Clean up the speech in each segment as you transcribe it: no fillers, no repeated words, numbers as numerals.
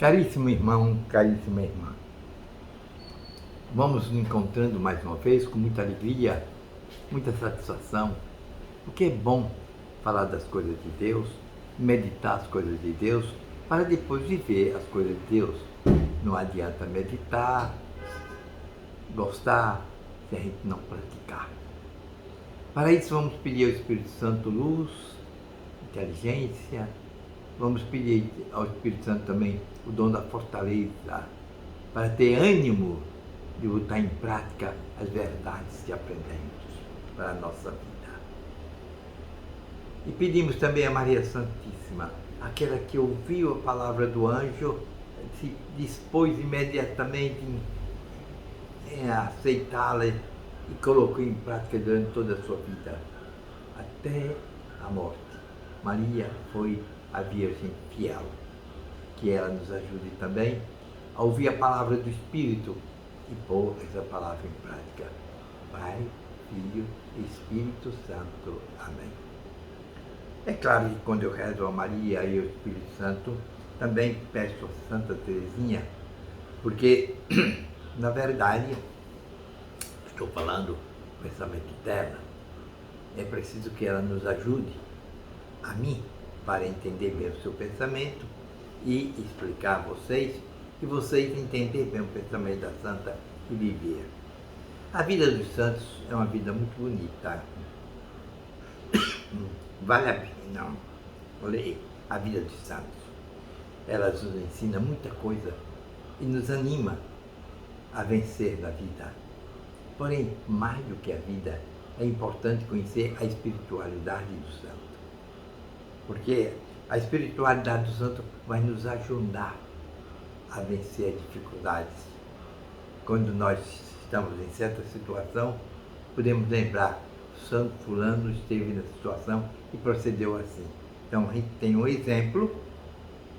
Caríssimo irmão, caríssima irmã, vamos nos encontrando mais uma vez com muita alegria, muita satisfação, porque é bom falar das coisas de Deus, meditar as coisas de Deus, para depois viver as coisas de Deus. Não adianta meditar, gostar, se a gente não praticar. Para isso vamos pedir ao Espírito Santo luz, inteligência, vamos pedir ao Espírito Santo também o dom da fortaleza, para ter ânimo de botar em prática as verdades que aprendemos para a nossa vida. E pedimos também a Maria Santíssima, aquela que ouviu a palavra do anjo, se dispôs imediatamente em aceitá-la e colocou em prática durante toda a sua vida, até a morte. Maria foi a Virgem fiel. Que ela nos ajude também a ouvir a palavra do Espírito e pôr essa palavra em prática. Pai, Filho e Espírito Santo. Amém. É claro que quando eu rezo a Maria e ao Espírito Santo, também peço a Santa Teresinha, porque, na verdade, estou falando pensamento eterno, é preciso que ela nos ajude, a mim, para entender bem o seu pensamento e explicar a vocês, e vocês entenderem bem o pensamento da Santa e viver. A vida dos santos é uma vida muito bonita. Vale a pena, olhei a vida dos santos. Ela nos ensina muita coisa e nos anima a vencer na vida. Porém, mais do que a vida, é importante conhecer a espiritualidade do santo. Porque a espiritualidade do santo vai nos ajudar a vencer as dificuldades. Quando nós estamos em certa situação, podemos lembrar, o santo fulano esteve nessa situação e procedeu assim. Então a gente tem um exemplo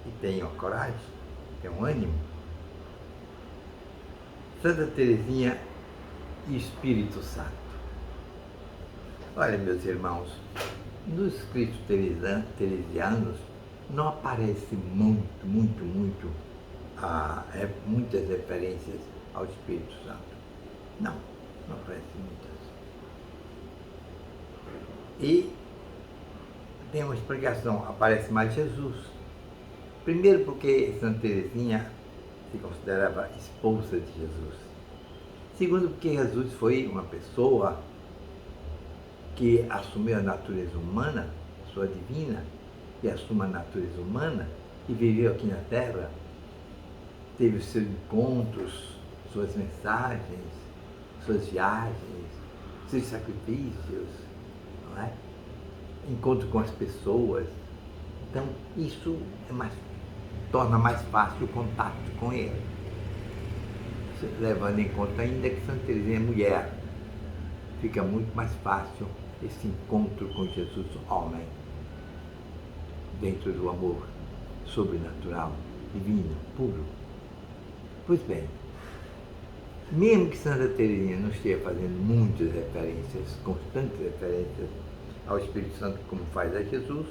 e tem a coragem, tem um ânimo. Santa Teresinha e Espírito Santo. Olha, meus irmãos, nos escritos teresianos não aparece muitas referências ao Espírito Santo. Não aparece muitas. E tem uma explicação, aparece mais Jesus. Primeiro porque Santa Teresinha se considerava esposa de Jesus. Segundo porque Jesus foi uma pessoa que assumiu a natureza humana, sua divina, que assume a natureza humana e viveu aqui na Terra, teve os seus encontros, suas mensagens, suas viagens, seus sacrifícios, não é? Encontro com as pessoas. Então, isso torna mais fácil o contato com ele. Levando em conta ainda que Santa Teresinha é mulher, fica muito mais fácil esse encontro com Jesus, homem, dentro do amor sobrenatural, divino, puro. Pois bem, mesmo que Santa Teresinha não esteja fazendo muitas referências, constantes referências ao Espírito Santo, como faz a Jesus,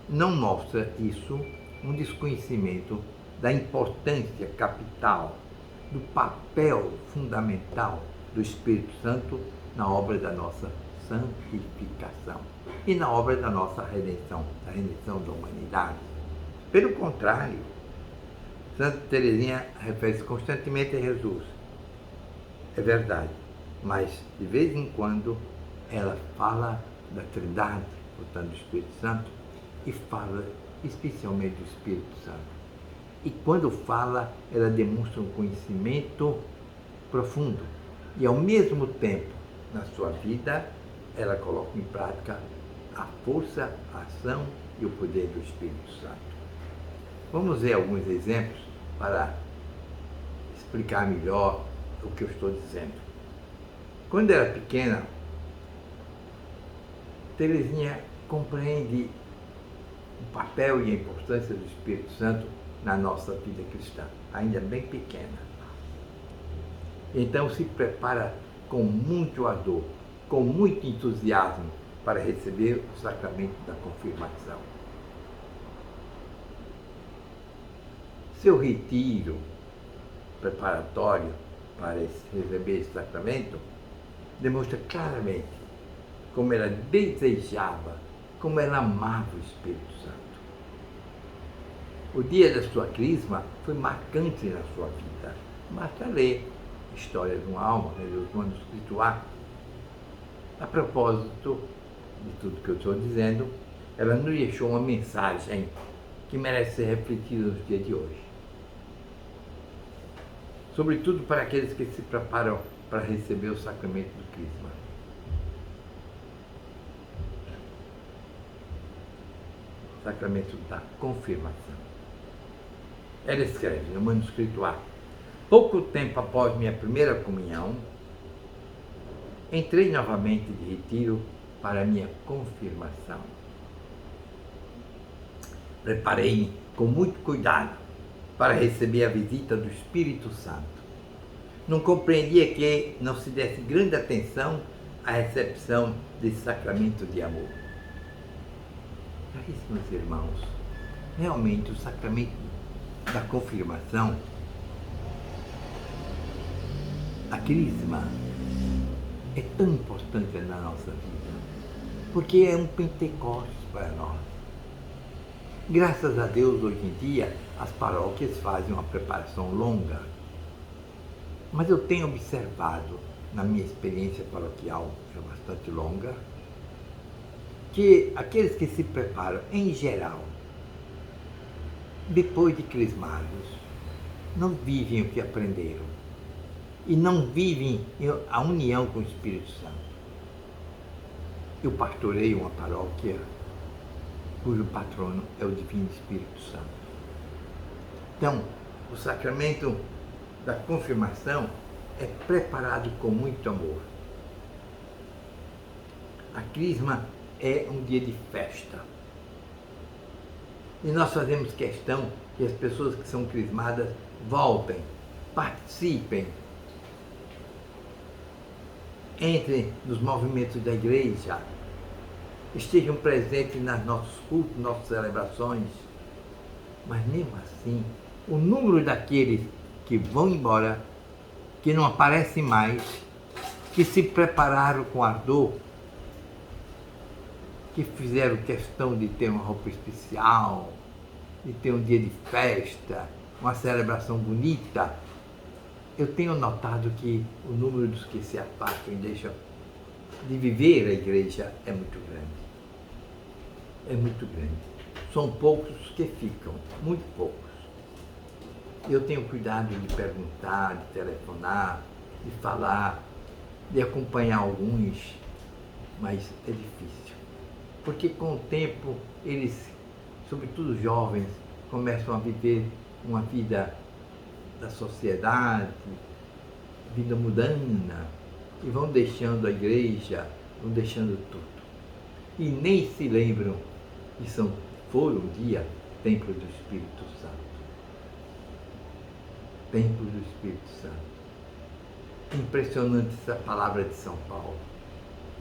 não mostra isso um desconhecimento da importância capital, do papel fundamental do Espírito Santo na obra da nossa santificação e na obra da nossa redenção, da redenção da humanidade. Pelo contrário, Santa Teresinha refere-se constantemente a Jesus. É verdade, mas de vez em quando ela fala da Trindade, portanto do Espírito Santo, e fala especialmente do Espírito Santo. E quando fala, ela demonstra um conhecimento profundo e ao mesmo tempo, na sua vida, ela coloca em prática a força, a ação e o poder do Espírito Santo. Vamos ver alguns exemplos para explicar melhor o que eu estou dizendo. Quando era pequena, Teresinha compreende o papel e a importância do Espírito Santo na nossa vida cristã, ainda bem pequena. Então se prepara com muito ardor, com muito entusiasmo para receber o sacramento da confirmação. seu retiro preparatório para receber esse sacramento demonstra claramente como ela desejava, como ela amava o Espírito Santo. O dia da sua crisma foi marcante na sua vida. Basta ler História de uma Alma, do manuscrito A. A propósito de tudo que eu estou dizendo, ela nos deixou uma mensagem que merece ser refletida nos dias de hoje. Sobretudo para aqueles que se preparam para receber o sacramento do crisma. Sacramento da confirmação. Ela escreve no manuscrito A: pouco tempo após minha primeira comunhão, entrei novamente de retiro para minha confirmação. Preparei-me com muito cuidado para receber a visita do Espírito Santo. Não compreendia que não se desse grande atenção à recepção desse sacramento de amor. Caríssimos irmãos, realmente o sacramento da confirmação, a crisma, é tão importante na nossa vida, porque é um Pentecostes para nós. Graças a Deus, hoje em dia, as paróquias fazem uma preparação longa, mas eu tenho observado, na minha experiência paroquial, que é bastante longa, que aqueles que se preparam, em geral, depois de crismados, não vivem o que aprenderam e não vivem a união com o Espírito Santo. Eu pastoreio uma paróquia cujo patrono é o Divino Espírito Santo. Então, o sacramento da confirmação é preparado com muito amor. A crisma é um dia de festa. E nós fazemos questão que as pessoas que são crismadas voltem, participem, entrem nos movimentos da igreja, estejam presentes nos nossos cultos, nossas celebrações. Mas mesmo assim, o número daqueles que vão embora, que não aparecem mais, que se prepararam com ardor, que fizeram questão de ter uma roupa especial, de ter um dia de festa, uma celebração bonita, eu tenho notado que o número dos que se afastam e deixam de viver a igreja é muito grande. É muito grande. São poucos que ficam, muito poucos. Eu tenho cuidado de perguntar, de telefonar, de falar, de acompanhar alguns, mas é difícil. Porque com o tempo eles, sobretudo os jovens, começam a viver uma vida da sociedade, vida mundana, e vão deixando a igreja, vão deixando tudo. E nem se lembram que foram um dia templo do Espírito Santo. Templo do Espírito Santo. Impressionante essa palavra de São Paulo.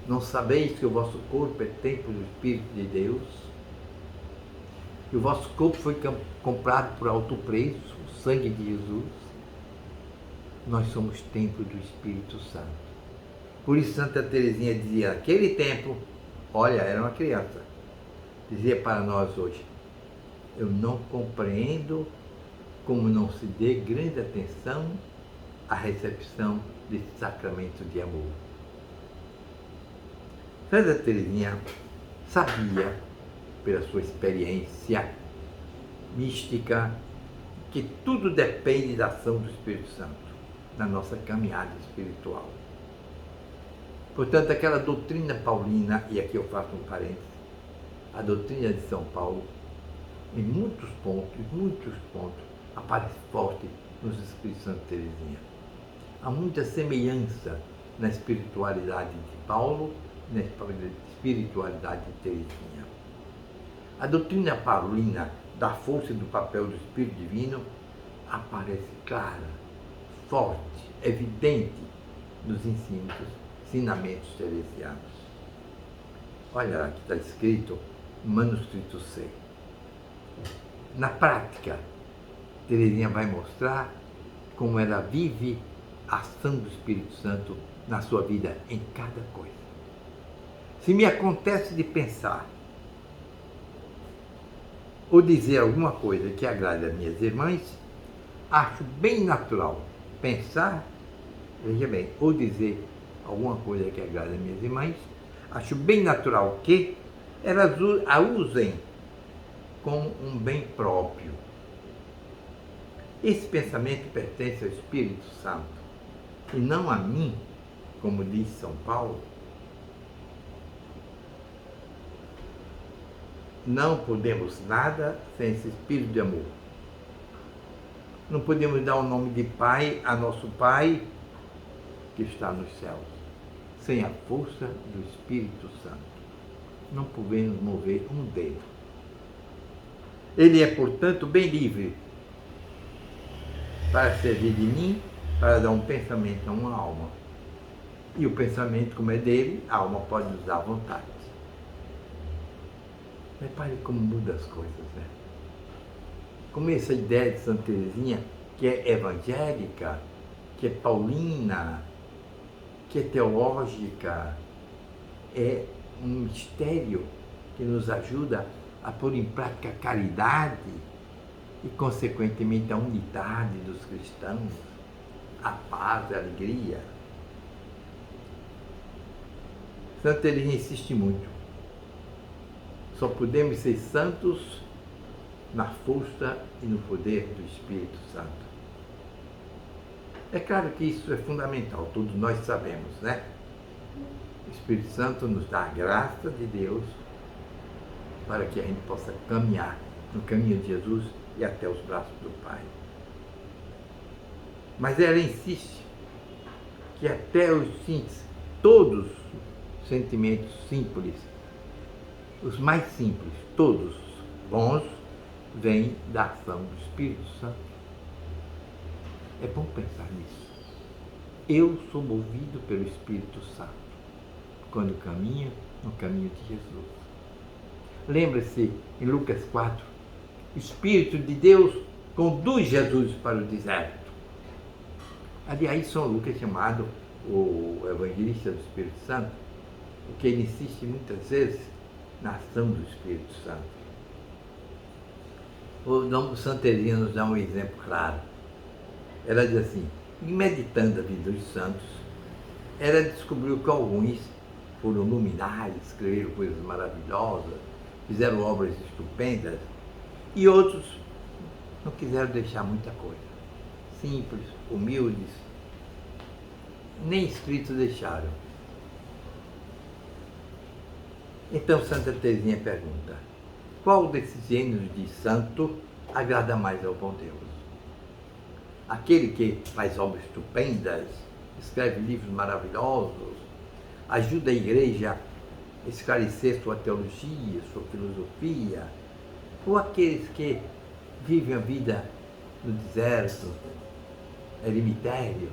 Não sabeis que o vosso corpo é templo do Espírito de Deus? Que o vosso corpo foi comprado por alto preço, o sangue de Jesus? Nós somos templo do Espírito Santo. Por isso Santa Teresinha dizia, naquele tempo, olha, era uma criança, dizia para nós hoje, eu não compreendo como não se dê grande atenção à recepção desse sacramento de amor. Santa Teresinha sabia, pela sua experiência mística, que tudo depende da ação do Espírito Santo na nossa caminhada espiritual. Portanto, aquela doutrina paulina, e aqui eu faço um parênteses, a doutrina de São Paulo, em muitos pontos, aparece forte nos escritos de Santa Teresinha. Há muita semelhança na espiritualidade de Paulo e na espiritualidade de Teresinha. A doutrina paulina da força e do papel do Espírito Divino aparece clara, forte, evidente nos ensinamentos teresianos. Olha lá que está escrito no manuscrito C. Na prática, Teresinha vai mostrar como ela vive a ação do Espírito Santo na sua vida, em cada coisa. Se me acontece de pensar ou dizer alguma coisa que agrade as minhas irmãs, acho bem natural pensar, veja bem, ou dizer alguma coisa que agrade as minhas irmãs, acho bem natural que elas a usem como um bem próprio. Esse pensamento pertence ao Espírito Santo e não a mim, como diz São Paulo. Não podemos nada sem esse espírito de amor. Não podemos dar o nome de Pai a nosso Pai que está nos céus, sem a força do Espírito Santo. Não podemos mover um dedo. Ele é, portanto, bem livre para servir de mim, para dar um pensamento a uma alma. E o pensamento, como é dele, a alma pode usar à vontade. Repare como muda as coisas, né? Como essa ideia de Santa Teresinha, que é evangélica, que é paulina, que é teológica, é um mistério que nos ajuda a pôr em prática a caridade e, consequentemente, a unidade dos cristãos, a paz, a alegria. Santa Teresinha insiste muito. Só podemos ser santos na força e no poder do Espírito Santo. É claro que isso é fundamental, todos nós sabemos, né? O Espírito Santo nos dá a graça de Deus para que a gente possa caminhar no caminho de Jesus e até os braços do Pai. Mas ela insiste que até todos os sentimentos simples, os mais simples, todos bons, vêm da ação do Espírito Santo. É bom pensar nisso. Eu sou movido pelo Espírito Santo quando caminho no caminho de Jesus. Lembre-se, em Lucas 4, o Espírito de Deus conduz Jesus para o deserto. Aliás, São Lucas é chamado o evangelista do Espírito Santo, porque ele insiste muitas vezes na ação do Espírito Santo. O Santa Teresinha nos dá um exemplo claro. Ela diz assim, meditando a vida dos santos, ela descobriu que alguns foram luminares, escreveram coisas maravilhosas, fizeram obras estupendas, e outros não quiseram deixar muita coisa. Simples, humildes, nem escritos deixaram. Então Santa Teresinha pergunta, qual desses gêneros de santo agrada mais ao bom Deus? Aquele que faz obras estupendas, escreve livros maravilhosos, ajuda a igreja a esclarecer sua teologia, sua filosofia, ou aqueles que vivem a vida no deserto, eremitério,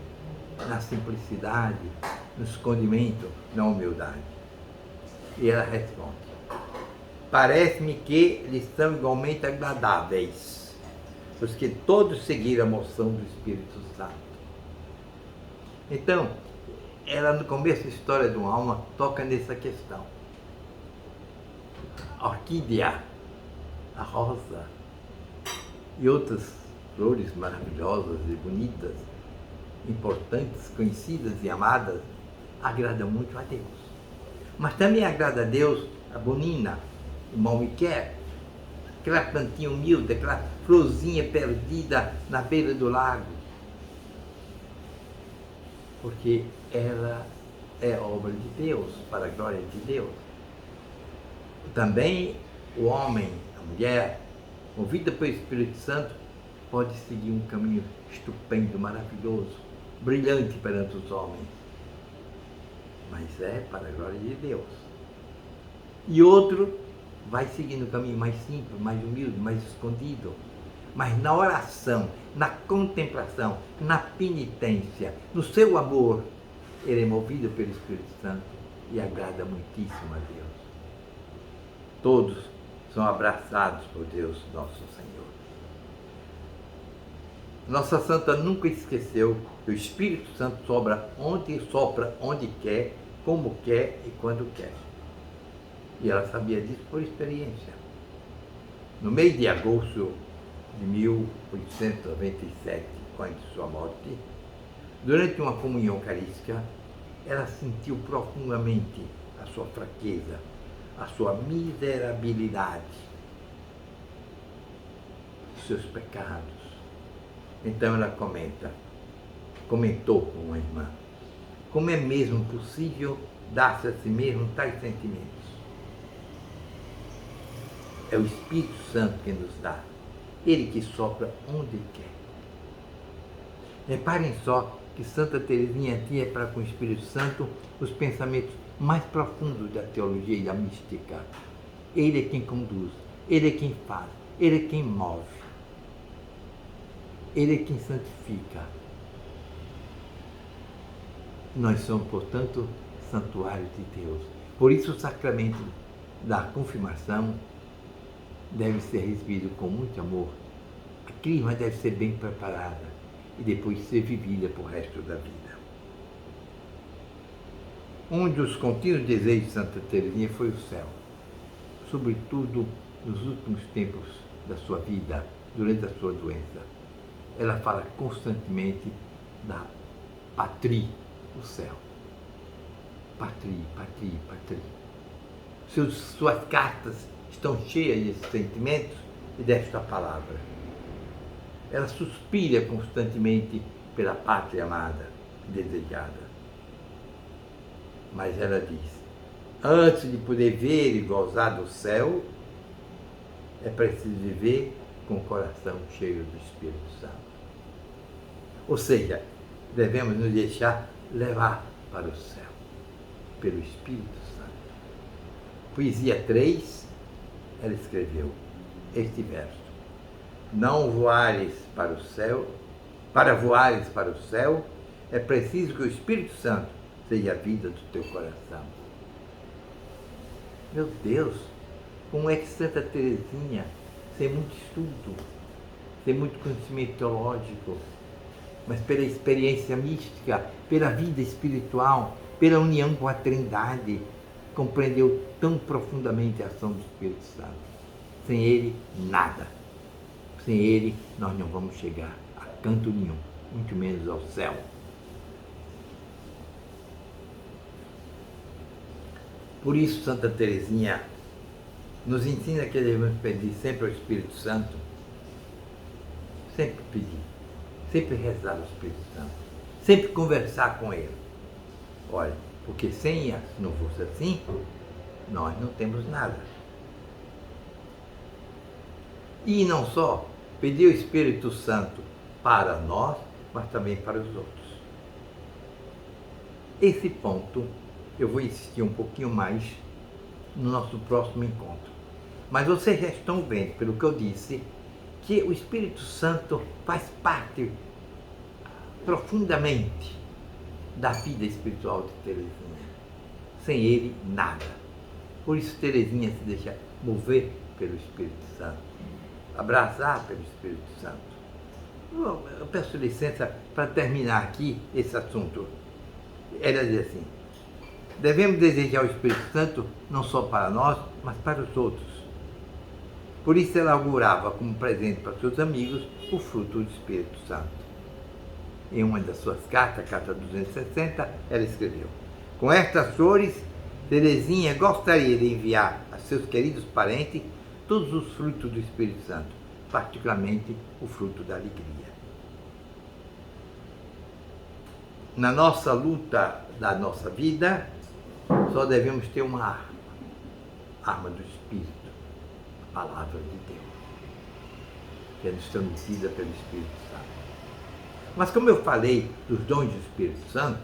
na simplicidade, no escondimento, na humildade? E ela responde, parece-me que lhes são igualmente agradáveis, porque todos seguiram a moção do Espírito Santo. Então, ela no começo da história de uma alma toca nessa questão. A orquídea, a rosa e outras flores maravilhosas e bonitas, importantes, conhecidas e amadas, agradam muito a Deus. Mas também agrada a Deus a bonina, o malmiquer, aquela plantinha humilde, aquela florzinha perdida na beira do lago. Porque ela é obra de Deus, para a glória de Deus. Também o homem, a mulher, movida pelo Espírito Santo, pode seguir um caminho estupendo, maravilhoso, brilhante perante os homens. Mas é para a glória de Deus. E outro vai seguindo um caminho mais simples, mais humilde, mais escondido. Mas na oração, na contemplação, na penitência, no seu amor, ele é movido pelo Espírito Santo e agrada muitíssimo a Deus. Todos são abraçados por Deus, nosso Senhor. Nossa Santa nunca esqueceu que o Espírito Santo sopra onde quer, como quer e quando quer. E ela sabia disso por experiência. No mês de agosto de 1897, antes de sua morte, durante uma comunhão eucarística, ela sentiu profundamente a sua fraqueza, a sua miserabilidade, os seus pecados. Então ela comentou com uma irmã, como é mesmo possível dar-se a si mesmo tais sentimentos? É o Espírito Santo que nos dá, ele que sopra onde quer. Reparem só que Santa Teresinha tinha para com o Espírito Santo os pensamentos mais profundos da teologia e da mística. Ele é quem conduz, ele é quem faz, ele é quem move, ele é quem santifica. Nós somos, portanto, santuários de Deus. Por isso o sacramento da confirmação deve ser recebido com muito amor. A crisma deve ser bem preparada e depois ser vivida por resto da vida. Um dos contínuos desejos de Santa Teresinha foi o céu, sobretudo nos últimos tempos da sua vida, durante a sua doença. Ela fala constantemente da patrie, o céu. Patrie, patrie, patrie. Suas cartas estão cheias desses sentimentos e desta palavra. Ela suspira constantemente pela pátria amada e desejada. Mas ela diz, antes de poder ver e gozar do céu, é preciso viver com o coração cheio do Espírito Santo. Ou seja, devemos nos deixar levar para o céu, pelo Espírito Santo. Poesia 3, ela escreveu este verso. Não voares para o céu, para voares para o céu, é preciso que o Espírito Santo seja a vida do teu coração. Meu Deus, como é que Santa Teresinha, sem muito estudo, sem muito conhecimento teológico, mas pela experiência mística, pela vida espiritual, pela união com a Trindade, compreendeu tão profundamente a ação do Espírito Santo. Sem ele, nada. Sem ele, nós não vamos chegar a canto nenhum, muito menos ao céu. Por isso, Santa Teresinha nos ensina que devemos pedir sempre ao Espírito Santo, sempre pedir, sempre rezar ao Espírito Santo, sempre conversar com ele. Olha, porque se não fosse assim, nós não temos nada. E não só pedir o Espírito Santo para nós, mas também para os outros. Esse ponto eu vou insistir um pouquinho mais no nosso próximo encontro. Mas vocês já estão vendo, pelo que eu disse, que o Espírito Santo faz parte profundamente da vida espiritual de Teresinha. Sem ele, nada. Por isso Teresinha se deixa mover pelo Espírito Santo, abraçar pelo Espírito Santo. Eu peço licença para terminar aqui esse assunto. Ela diz assim, devemos desejar o Espírito Santo não só para nós, mas para os outros. Por isso ela augurava como presente para seus amigos o fruto do Espírito Santo. Em uma das suas cartas, carta 260, ela escreveu, com estas flores, Teresinha gostaria de enviar a seus queridos parentes todos os frutos do Espírito Santo, particularmente o fruto da alegria. Na nossa luta da nossa vida, só devemos ter uma arma do Espírito, a palavra de Deus, que é nos transmitida pelo Espírito Santo. Mas como eu falei dos dons do Espírito Santo,